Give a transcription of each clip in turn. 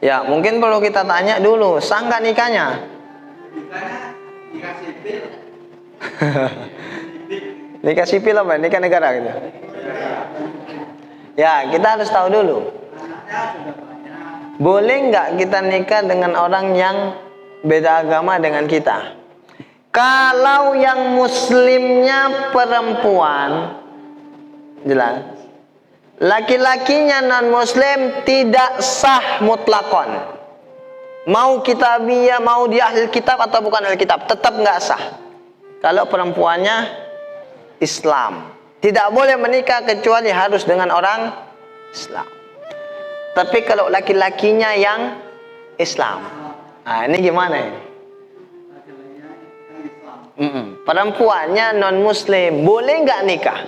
Ya, mungkin perlu kita tanya dulu, sah nggak nikahnya? Nikah sipil. Nikah sipil apa? Nikah negara gitu. Ya, kita harus tahu dulu. Boleh nggak kita nikah dengan orang yang beda agama dengan kita? Kalau yang muslimnya perempuan, jelas. Laki-lakinya non-muslim tidak sah mutlakon. Mau kitabiyah, mau dia ahli kitab atau bukan ahli kitab, tetap nggak sah. Kalau perempuannya Islam, tidak boleh menikah kecuali harus dengan orang Islam. Tapi kalau laki-lakinya yang Islam, nah ini gimana ini? Perempuannya non-muslim, boleh nggak nikah?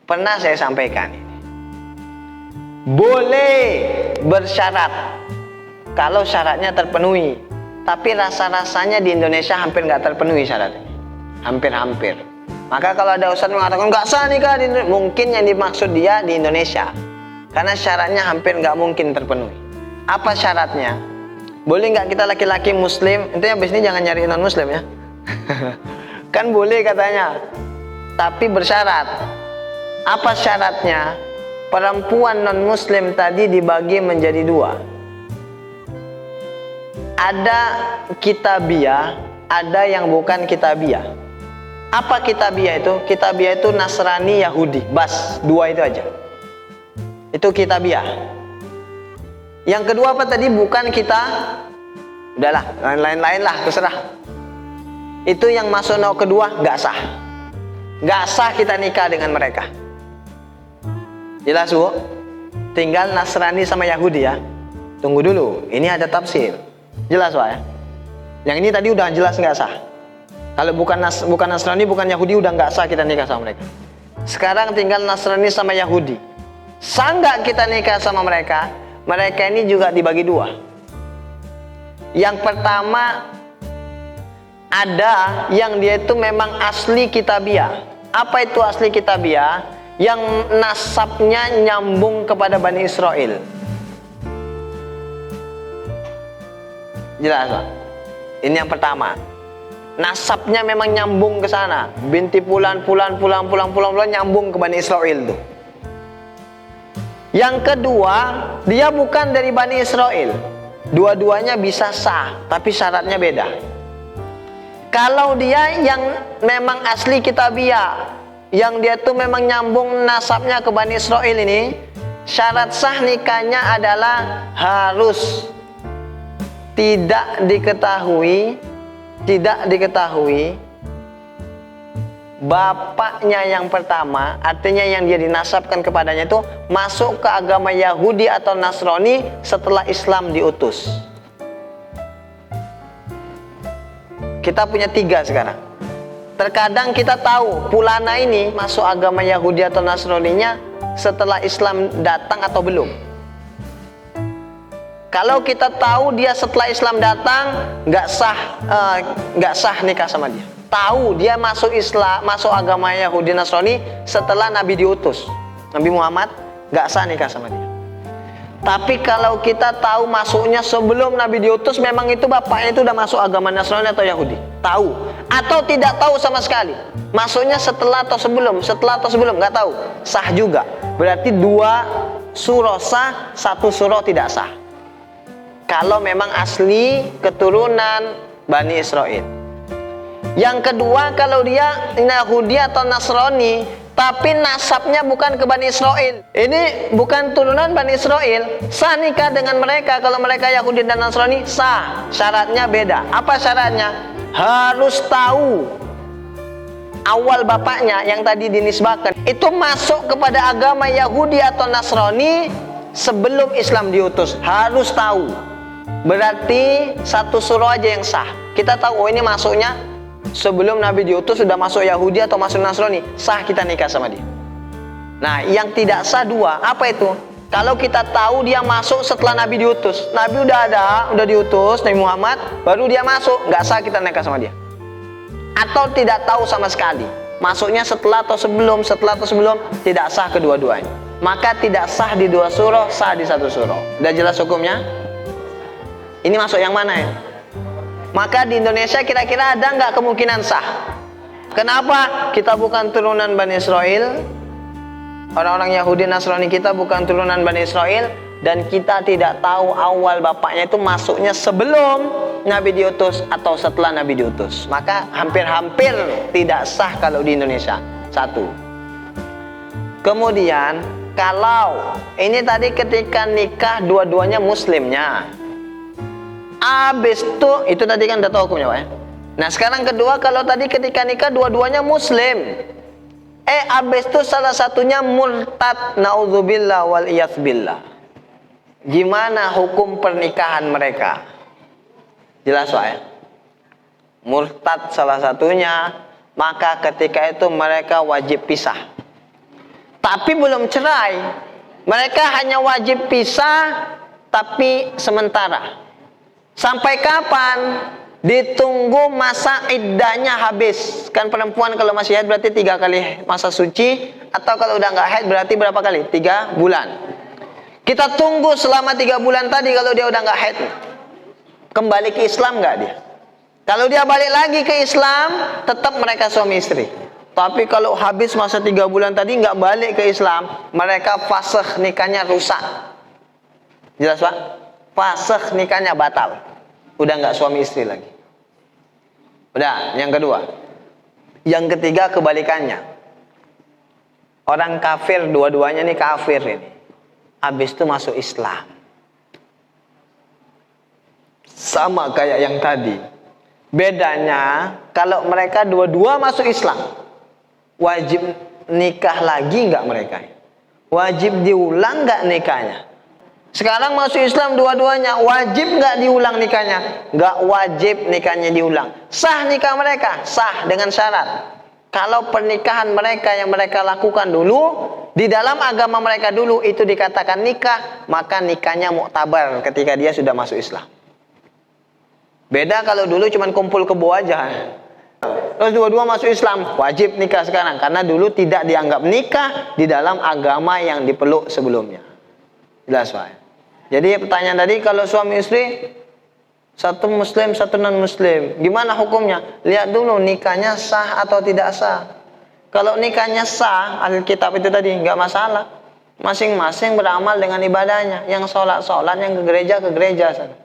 Pernah saya sampaikan ini. Boleh bersyarat kalau syaratnya terpenuhi. Tapi rasa-rasanya di Indonesia hampir nggak terpenuhi syarat ini. Hampir-hampir. Maka kalau ada ustadz mengatakan nggak sah nikah di Indonesia, mungkin yang dimaksud dia di Indonesia. Karena syaratnya hampir nggak mungkin terpenuhi. Apa syaratnya? Boleh nggak kita laki-laki muslim? Intinya abis ini jangan nyari non-muslim ya. Kan boleh katanya. Tapi bersyarat. Apa syaratnya? Perempuan non-muslim tadi dibagi menjadi dua. Ada kitabiyah, ada yang bukan kitabiyah. Apa kitabiyah itu? Kitabiyah itu Nasrani, Yahudi. Bas, dua itu aja. Itu kitabiyah. Yang kedua apa tadi? Bukan kita. Udahlah, lain-lain lah, terserah. Itu yang masuk no kedua, nggak sah. Nggak sah kita nikah dengan mereka. Jelas Bu? Tinggal Nasrani sama Yahudi ya. Tunggu dulu, ini ada tafsir. Jelas Pak ya? Yang ini tadi udah jelas nggak sah. Kalau bukan Nasrani, bukan Yahudi, udah nggak sah kita nikah sama mereka. Sekarang tinggal Nasrani sama Yahudi. Sah nggak kita nikah sama mereka? Mereka ini juga dibagi dua. Yang pertama, ada yang dia itu memang asli kitabiyah. Apa itu asli kitabiyah? Yang nasabnya nyambung kepada Bani Israel. Jelas Pak? Ini yang pertama. Nasabnya memang nyambung ke sana. Binti pulan nyambung ke Bani Israel tuh. Yang kedua, dia bukan dari Bani Israel. Dua-duanya bisa sah, tapi syaratnya beda. Kalau dia yang memang asli kitabiyah, yang dia tuh memang nyambung nasabnya ke Bani Israel ini, syarat sah nikahnya adalah harus tidak diketahui bapaknya yang pertama, artinya yang dia dinasabkan kepadanya itu masuk ke agama Yahudi atau Nasrani setelah Islam diutus. Kita punya 3 sekarang. Terkadang kita tahu Pulana ini masuk agama Yahudi atau Nasraninya setelah Islam datang atau belum. Kalau kita tahu dia setelah Islam datang, nggak sah nikah sama dia. Tahu dia masuk agama Yahudi Nasrani setelah Nabi diutus, Nabi Muhammad, nggak sah nikah sama dia. Tapi kalau kita tahu masuknya sebelum Nabi diutus, memang itu bapaknya itu udah masuk agama Nasrani atau Yahudi, tahu atau tidak tahu sama sekali, masuknya setelah atau sebelum, nggak tahu, sah juga. Berarti 2 surah sah, 1 surah tidak sah. Kalau memang asli keturunan Bani Israel. Yang kedua, kalau dia Yahudi atau Nasrani, tapi nasabnya bukan ke Bani Israel, ini bukan turunan Bani Israel, sah nikah dengan mereka. Kalau mereka Yahudi dan Nasrani, sah. Syaratnya beda. Apa syaratnya? Harus tahu awal bapaknya yang tadi dinisbahkan itu masuk kepada agama Yahudi atau Nasrani sebelum Islam diutus. Harus tahu. Berarti 1 surah aja yang sah. Kita tahu, oh ini masuknya sebelum Nabi diutus sudah masuk Yahudi atau masuk Nasrani, sah kita nikah sama dia. Nah, yang tidak sah 2, apa itu? Kalau kita tahu dia masuk setelah Nabi diutus, Nabi udah diutus, Nabi Muhammad, baru dia masuk, nggak sah kita nikah sama dia. Atau tidak tahu sama sekali, masuknya setelah atau sebelum, tidak sah kedua-duanya. Maka tidak sah di 2 surah, sah di 1 surah. Udah jelas hukumnya? Ini masuk yang mana ya? Maka di Indonesia kira-kira ada nggak kemungkinan sah? Kenapa? Kita bukan turunan Bani Israel. Orang-orang Yahudi Nasrani kita bukan turunan Bani Israel. Dan kita tidak tahu awal bapaknya itu masuknya sebelum Nabi diutus atau setelah Nabi diutus. Maka hampir-hampir tidak sah kalau di Indonesia. Satu. Kemudian kalau ini tadi ketika nikah dua-duanya muslimnya, abis itu tadi kan udah tahu hukumnya Pak ya. Nah sekarang kedua, kalau tadi ketika nikah dua-duanya muslim, abis itu salah satunya murtad, naudzubillah wal iyadzbillah. Gimana hukum pernikahan mereka? Jelas Pak ya? Murtad salah satunya, maka ketika itu mereka wajib pisah. Tapi belum cerai. Mereka hanya wajib pisah, tapi sementara. Sampai kapan? Ditunggu masa iddahnya habis. Kan perempuan kalau masih haid berarti 3 kali masa suci. Atau kalau udah nggak haid berarti berapa kali? 3 bulan. Kita tunggu selama 3 bulan tadi. Kalau dia udah nggak haid, kembali ke Islam nggak dia? Kalau dia balik lagi ke Islam, tetap mereka suami istri. Tapi kalau habis masa 3 bulan tadi nggak balik ke Islam, mereka fasakh, nikahnya rusak. Jelas Pak? Fasakh, nikahnya batal. Udah nggak suami istri lagi. Udah, yang kedua. Yang ketiga kebalikannya. Orang kafir, dua-duanya nih kafir ini. Habis itu masuk Islam. Sama kayak yang tadi. Bedanya, kalau mereka dua-dua masuk Islam, wajib nikah lagi nggak mereka? Wajib diulang nggak nikahnya? Sekarang masuk Islam dua-duanya, wajib nggak diulang nikahnya? Nggak wajib nikahnya diulang. Sah nikah mereka? Sah dengan syarat. Kalau pernikahan mereka yang mereka lakukan dulu, di dalam agama mereka dulu itu dikatakan nikah, maka nikahnya muktabar ketika dia sudah masuk Islam. Beda kalau dulu cuma kumpul kebo aja. Terus dua-dua masuk Islam, wajib nikah sekarang. Karena dulu tidak dianggap nikah di dalam agama yang dipeluk sebelumnya. Jelas Pak? Jadi pertanyaan tadi, kalau suami istri, satu muslim, satu non muslim, gimana hukumnya? Lihat dulu nikahnya sah atau tidak sah. Kalau nikahnya sah, Alkitab itu tadi nggak masalah. Masing-masing beramal dengan ibadahnya. Yang sholat, yang ke gereja sana.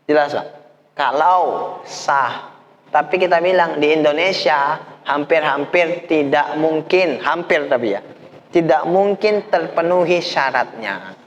Jelas Pak? Kalau sah. Tapi kita bilang di Indonesia hampir-hampir tidak mungkin, hampir tapi ya, tidak mungkin terpenuhi syaratnya.